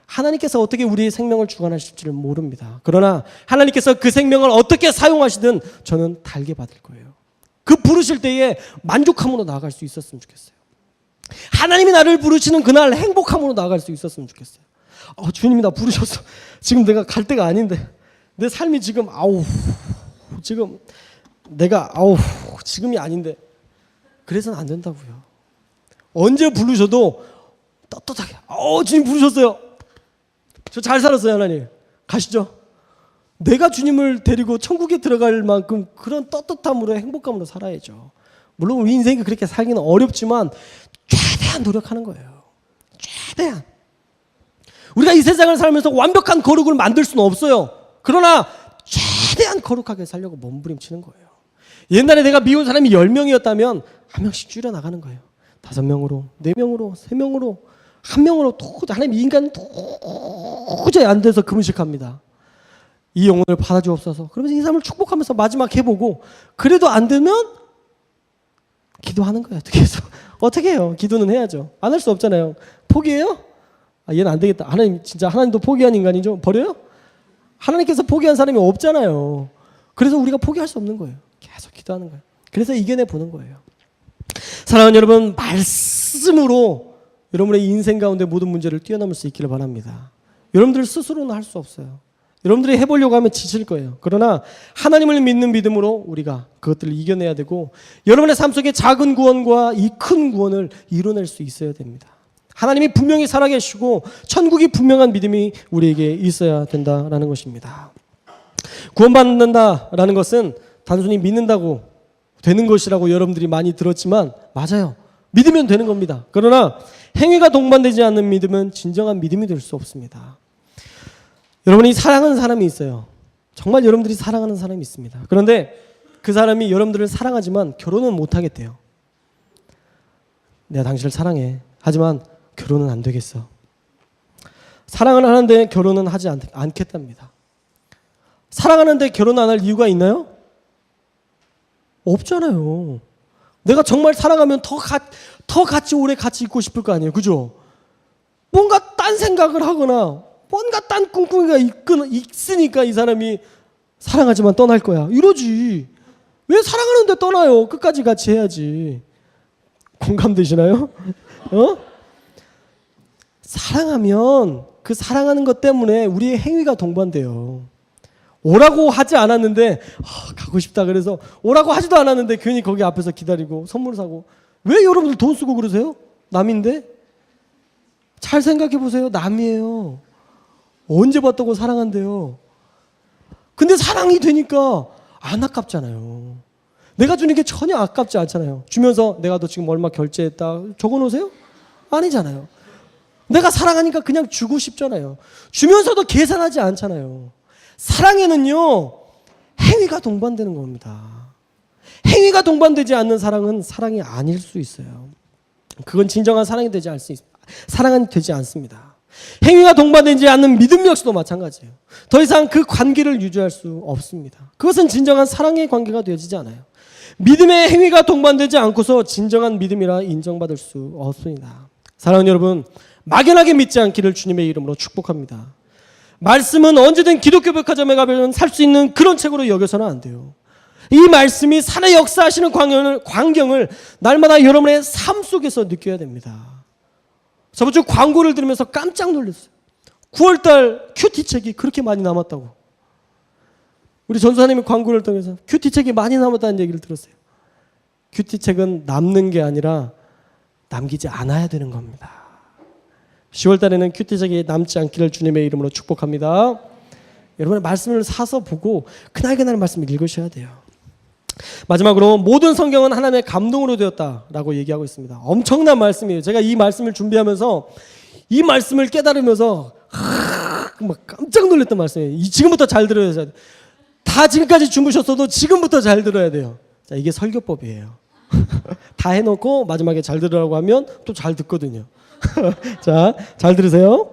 하나님께서 어떻게 우리의 생명을 주관하실지를 모릅니다. 그러나 하나님께서 그 생명을 어떻게 사용하시든 저는 달게 받을 거예요. 그 부르실 때에 만족함으로 나아갈 수 있었으면 좋겠어요. 하나님이 나를 부르시는 그날 행복함으로 나아갈 수 있었으면 좋겠어요. 주님이 나 부르셨어. 지금 내가 갈 때가 아닌데 내 삶이 지금 지금이 아닌데 그래서는 안 된다고요. 언제 부르셔도 떳떳하게 주님 부르셨어요. 저 잘 살았어요. 하나님 가시죠. 내가 주님을 데리고 천국에 들어갈 만큼 그런 떳떳함으로 행복감으로 살아야죠. 물론 우리 인생이 그렇게 살기는 어렵지만 최대한 노력하는 거예요. 최대한. 우리가 이 세상을 살면서 완벽한 거룩을 만들 수는 없어요. 그러나 최대한 거룩하게 살려고 몸부림치는 거예요. 옛날에 내가 미운 사람이 10명이었다면 한 명씩 줄여나가는 거예요. 5명으로, 4명으로, 3명으로, 1명으로 하나님 인간은 도저히 안 돼서 금식합니다. 이 영혼을 받아주옵소서. 그러면서 이 사람을 축복하면서 마지막 해보고 그래도 안 되면 기도하는 거예요. 어떻게 해서. 어떻게 해요? 기도는 해야죠. 안 할 수 없잖아요. 포기해요? 얘는 안 되겠다. 하나님 진짜 하나님도 포기한 인간이죠. 버려요? 하나님께서 포기한 사람이 없잖아요. 그래서 우리가 포기할 수 없는 거예요. 계속 기도하는 거예요. 그래서 이겨내 보는 거예요. 사랑하는 여러분, 말씀으로 여러분의 인생 가운데 모든 문제를 뛰어넘을 수 있기를 바랍니다. 여러분들 스스로는 할 수 없어요. 여러분들이 해보려고 하면 지칠 거예요. 그러나 하나님을 믿는 믿음으로 우리가 그것들을 이겨내야 되고 여러분의 삶 속에 작은 구원과 이 큰 구원을 이뤄낼 수 있어야 됩니다. 하나님이 분명히 살아계시고 천국이 분명한 믿음이 우리에게 있어야 된다라는 것입니다. 구원받는다라는 것은 단순히 믿는다고 되는 것이라고 여러분들이 많이 들었지만 맞아요. 믿으면 되는 겁니다. 그러나 행위가 동반되지 않는 믿음은 진정한 믿음이 될 수 없습니다. 여러분이 사랑하는 사람이 있어요. 정말 여러분들이 사랑하는 사람이 있습니다. 그런데 그 사람이 여러분들을 사랑하지만 결혼은 못 하겠대요. 내가 당신을 사랑해. 하지만 결혼은 안 되겠어. 사랑은 하는데 결혼은 하지 않겠답니다. 사랑하는데 결혼 안 할 이유가 있나요? 없잖아요. 내가 정말 사랑하면 더 같이 오래 같이 있고 싶을 거 아니에요. 그죠? 뭔가 딴 생각을 하거나 뭔가 딴 꿍꿍이가 있으니까 이 사람이 사랑하지만 떠날 거야. 이러지. 왜 사랑하는데 떠나요? 끝까지 같이 해야지. 공감되시나요? 사랑하면 그 사랑하는 것 때문에 우리의 행위가 동반돼요. 오라고 하지 않았는데 가고 싶다 그래서 오라고 하지도 않았는데 괜히 거기 앞에서 기다리고 선물 사고. 왜 여러분들 돈 쓰고 그러세요? 남인데? 잘 생각해 보세요. 남이에요. 언제 봤다고 사랑한대요. 근데 사랑이 되니까 안 아깝잖아요. 내가 주는 게 전혀 아깝지 않잖아요. 주면서 내가 너 지금 얼마 결제했다 적어놓으세요? 아니잖아요. 내가 사랑하니까 그냥 주고 싶잖아요. 주면서도 계산하지 않잖아요. 사랑에는요 행위가 동반되는 겁니다. 행위가 동반되지 않는 사랑은 사랑이 아닐 수 있어요. 그건 진정한 사랑이 되지 사랑은 되지 않습니다. 행위가 동반되지 않는 믿음 역시도 마찬가지예요. 더 이상 그 관계를 유지할 수 없습니다. 그것은 진정한 사랑의 관계가 되어지지 않아요. 믿음의 행위가 동반되지 않고서 진정한 믿음이라 인정받을 수 없습니다. 사랑하는 여러분, 막연하게 믿지 않기를 주님의 이름으로 축복합니다. 말씀은 언제든 기독교 백화점에 가면 살 수 있는 그런 책으로 여겨서는 안 돼요. 이 말씀이 살아 역사하시는 광경을 날마다 여러분의 삶 속에서 느껴야 됩니다. 저번 주 광고를 들으면서 깜짝 놀랐어요. 9월달 큐티책이 그렇게 많이 남았다고. 우리 전사님이 광고를 통해서 큐티책이 많이 남았다는 얘기를 들었어요. 큐티책은 남는 게 아니라 남기지 않아야 되는 겁니다. 10월달에는 큐티책이 남지 않기를 주님의 이름으로 축복합니다. 여러분의 말씀을 사서 보고 그날 말씀을 읽으셔야 돼요. 마지막으로 모든 성경은 하나님의 감동으로 되었다라고 얘기하고 있습니다. 엄청난 말씀이에요. 제가 이 말씀을 준비하면서 이 말씀을 깨달으면서 막 깜짝 놀랐던 말씀이에요. 지금부터 잘 들어야 돼요. 다 지금까지 주무셨어도 지금부터 잘 들어야 돼요. 자, 이게 설교법이에요. 다 해놓고 마지막에 잘 들으라고 하면 또 잘 듣거든요. 자, 잘 들으세요.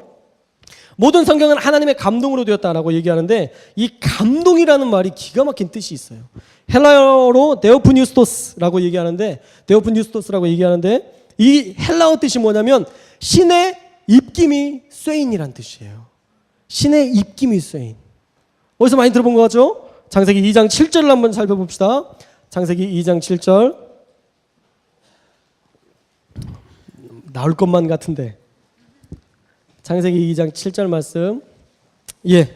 모든 성경은 하나님의 감동으로 되었다라고 얘기하는데 이 감동이라는 말이 기가 막힌 뜻이 있어요. 헬라어로 데오프뉴스토스라고 얘기하는데 이 헬라어 뜻이 뭐냐면 신의 입김이 쇠인이란 뜻이에요. 신의 입김이 쇠인. 어디서 많이 들어본 것 같죠? 창세기 2장 7절을 한번 살펴봅시다. 창세기 2장 7절. 나올 것만 같은데. 창세기 2장 7절 말씀.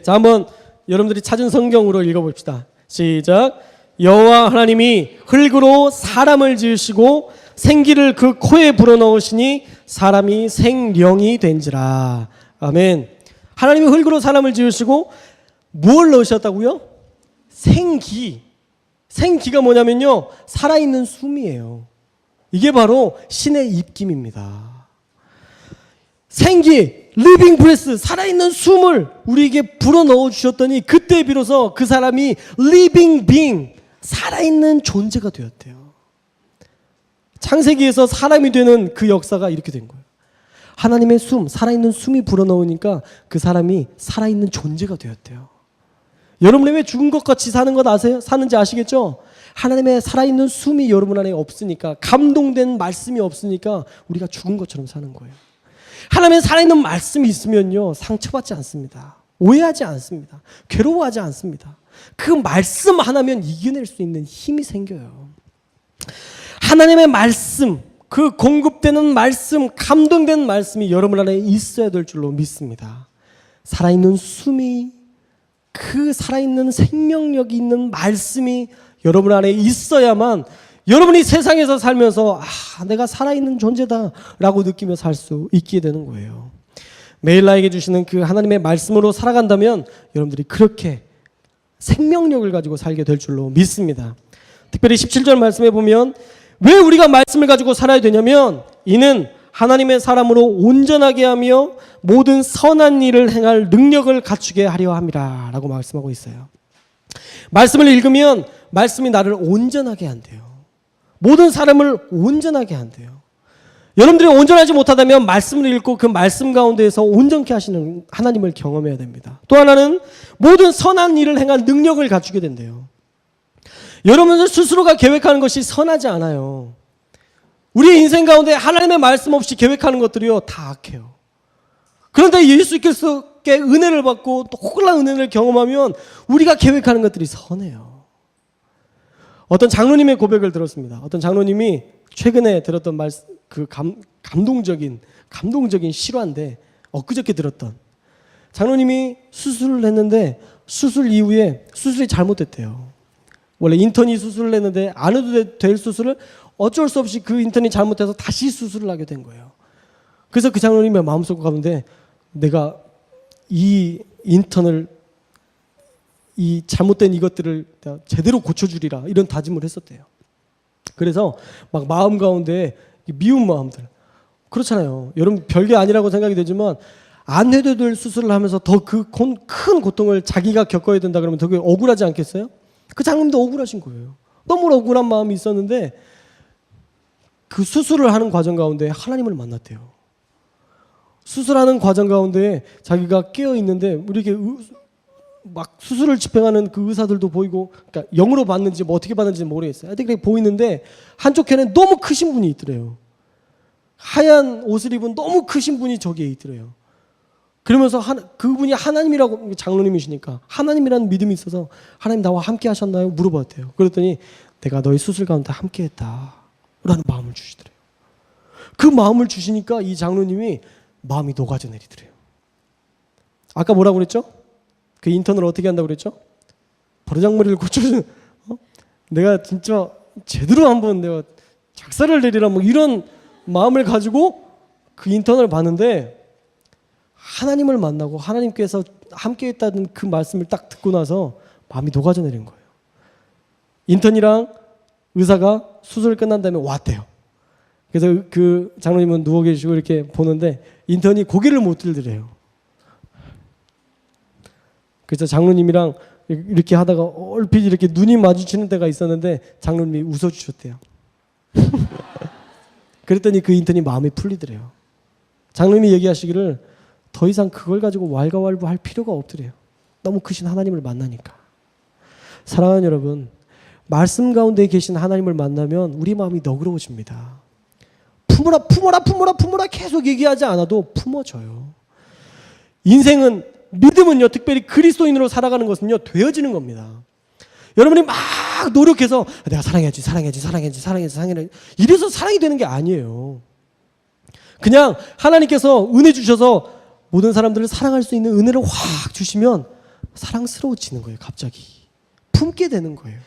자, 한번 여러분들이 찾은 성경으로 읽어봅시다. 시작. 여호와 하나님이 흙으로 사람을 지으시고 생기를 그 코에 불어넣으시니 사람이 생령이 된지라. 아멘. 하나님이 흙으로 사람을 지으시고 무엇을 넣으셨다고요? 생기. 생기가 뭐냐면요, 살아있는 숨이에요. 이게 바로 신의 입김입니다. 생기, 리빙 브레스, 살아있는 숨을 우리에게 불어넣어 주셨더니 그때 비로소 그 사람이 리빙 빙, 살아있는 존재가 되었대요. 창세기에서 사람이 되는 그 역사가 이렇게 된 거예요. 하나님의 숨, 살아있는 숨이 불어넣으니까 그 사람이 살아있는 존재가 되었대요. 여러분이 왜 죽은 것 같이 사는 것 아세요? 사는지 아시겠죠? 하나님의 살아있는 숨이 여러분 안에 없으니까, 감동된 말씀이 없으니까 우리가 죽은 것처럼 사는 거예요. 하나님의 살아있는 말씀이 있으면요, 상처받지 않습니다. 오해하지 않습니다. 괴로워하지 않습니다. 그 말씀 하나면 이겨낼 수 있는 힘이 생겨요. 하나님의 말씀, 그 공급되는 말씀, 감동된 말씀이 여러분 안에 있어야 될 줄로 믿습니다. 살아있는 숨이 그 살아있는 생명력이 있는 말씀이 여러분 안에 있어야만 여러분이 세상에서 살면서 내가 살아있는 존재다라고 느끼며 살 수 있게 되는 거예요. 매일 나에게 주시는 그 하나님의 말씀으로 살아간다면 여러분들이 그렇게 생명력을 가지고 살게 될 줄로 믿습니다. 특별히 17절 말씀에 보면 왜 우리가 말씀을 가지고 살아야 되냐면 이는 하나님의 사람으로 온전하게 하며 모든 선한 일을 행할 능력을 갖추게 하려 함이라 라고 말씀하고 있어요. 말씀을 읽으면 말씀이 나를 온전하게 한대요. 모든 사람을 온전하게 한대요. 여러분들이 온전하지 못하다면 말씀을 읽고 그 말씀 가운데에서 온전케 하시는 하나님을 경험해야 됩니다. 또 하나는 모든 선한 일을 행할 능력을 갖추게 된대요. 여러분들 스스로가 계획하는 것이 선하지 않아요. 우리의 인생 가운데 하나님의 말씀 없이 계획하는 것들이요 다 악해요. 그런데 예수께서께 은혜를 받고 또 혹을난 은혜를 경험하면 우리가 계획하는 것들이 선해요. 어떤 장로님의 고백을 들었습니다. 어떤 장로님이 최근에 들었던 그 감동적인 실화인데 엊그저께 들었던 장로님이 수술을 했는데 수술 이후에 수술이 잘못됐대요. 원래 인턴이 수술을 했는데 안 해도 될 수술을 어쩔 수 없이 그 인턴이 잘못해서 다시 수술을 하게 된 거예요. 그래서 그 장로님의 마음속 가운데 내가 이 인턴을 이 잘못된 이것들을 내가 제대로 고쳐주리라 이런 다짐을 했었대요. 그래서 막 마음 가운데 미운 마음들 그렇잖아요. 여러분 별게 아니라고 생각이 되지만 안 해도 될 수술을 하면서 더 그 큰 고통을 자기가 겪어야 된다 그러면 되게 억울하지 않겠어요? 그 장로님도 억울하신 거예요. 너무 억울한 마음이 있었는데 그 수술을 하는 과정 가운데 하나님을 만났대요. 수술하는 과정 가운데 자기가 깨어 있는데 이렇게 막 수술을 집행하는 그 의사들도 보이고, 그러니까 영으로 봤는지 뭐 어떻게 봤는지 모르겠어요. 하여튼 그렇게 보이는데 한쪽 혀는 너무 크신 분이 있더래요. 하얀 옷을 입은 너무 크신 분이 저기에 있더래요. 그러면서 그분이 하나님이라고, 장로님이시니까 하나님이라는 믿음이 있어서 하나님 나와 함께 하셨나요? 물어봤대요. 그랬더니 내가 너의 수술 가운데 함께 했다 라는 마음을 주시더래요. 그 마음을 주시니까 이 장로님이 마음이 녹아져 내리더래요. 아까 뭐라고 그랬죠? 그 인턴을 어떻게 한다고 그랬죠? 버르장머리를 고쳐주는, 내가 진짜 제대로 한번 내가 작사를 내리라 뭐 이런 마음을 가지고 그 인턴을 봤는데 하나님을 만나고 하나님께서 함께 했다는 그 말씀을 딱 듣고 나서 마음이 녹아져 내린 거예요. 인턴이랑 의사가 수술을 끝난 다음에 왔대요. 그래서 그 장로님은 누워 계시고 이렇게 보는데 인턴이 고개를 못 들더래요. 그래서 장로님이랑 이렇게 하다가 얼핏 이렇게 눈이 마주치는 때가 있었는데 장로님이 웃어주셨대요. 그랬더니 그 인턴이 마음이 풀리더래요. 장로님이 얘기하시기를 더 이상 그걸 가지고 왈가왈부할 필요가 없더래요. 너무 크신 하나님을 만나니까. 사랑하는 여러분, 말씀 가운데 계신 하나님을 만나면 우리 마음이 너그러워집니다. 품어라 품어라 품어라 품어라 계속 얘기하지 않아도 품어져요. 인생은, 믿음은요, 특별히 그리스도인으로 살아가는 것은요, 되어지는 겁니다. 여러분이 막 노력해서 내가 사랑해야지 사랑해야지 사랑해야지 사랑해야지 사랑해야지 이래서 사랑이 되는 게 아니에요. 그냥 하나님께서 은혜 주셔서 모든 사람들을 사랑할 수 있는 은혜를 확 주시면 사랑스러워지는 거예요. 갑자기 품게 되는 거예요.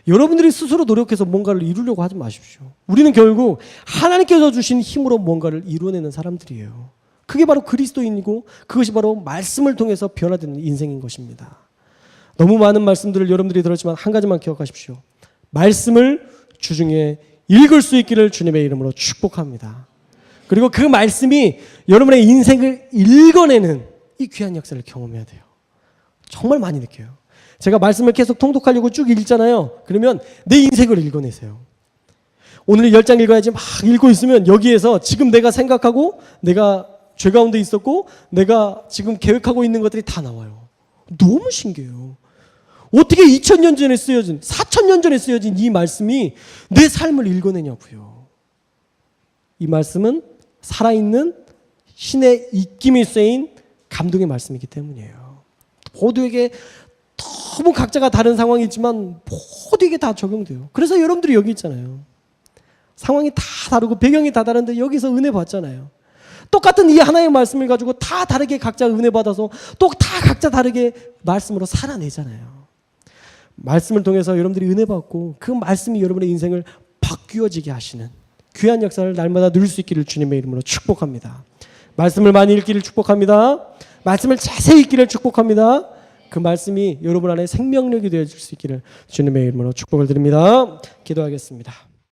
여러분들이 스스로 노력해서 뭔가를 이루려고 하지 마십시오. 우리는 결국 하나님께서 주신 힘으로 뭔가를 이루어내는 사람들이에요. 그게 바로 그리스도인이고 그것이 바로 말씀을 통해서 변화되는 인생인 것입니다. 너무 많은 말씀들을 여러분들이 들었지만 한 가지만 기억하십시오. 말씀을 주중에 읽을 수 있기를 주님의 이름으로 축복합니다. 그리고 그 말씀이 여러분의 인생을 읽어내는 이 귀한 역사를 경험해야 돼요. 정말 많이 느껴요. 제가 말씀을 계속 통독하려고 쭉 읽잖아요. 그러면 내 인생을 읽어내세요. 오늘 10장 읽어야지 막 읽고 있으면 여기에서 지금 내가 생각하고 내가 죄 가운데 있었고 내가 지금 계획하고 있는 것들이 다 나와요. 너무 신기해요. 어떻게 2000년 전에 쓰여진, 4000년 전에 쓰여진 이 말씀이 내 삶을 읽어내냐고요. 이 말씀은 살아있는 신의 입김이 쓰인 감동의 말씀이기 때문이에요. 모두에게 너무 각자가 다른 상황이 있지만 모두에게 다 적용돼요. 그래서 여러분들이 여기 있잖아요. 상황이 다 다르고 배경이 다 다른데 여기서 은혜 받잖아요. 똑같은 이 하나의 말씀을 가지고 다 다르게 각자 은혜 받아서 또 다 각자 다르게 말씀으로 살아내잖아요. 말씀을 통해서 여러분들이 은혜 받고 그 말씀이 여러분의 인생을 바뀌어지게 하시는 귀한 역사를 날마다 누릴 수 있기를 주님의 이름으로 축복합니다. 말씀을 많이 읽기를 축복합니다. 말씀을 자세히 읽기를 축복합니다. 그 말씀이 여러분 안에 생명력이 되어질 수 있기를 주님의 이름으로 축복을 드립니다. 기도하겠습니다.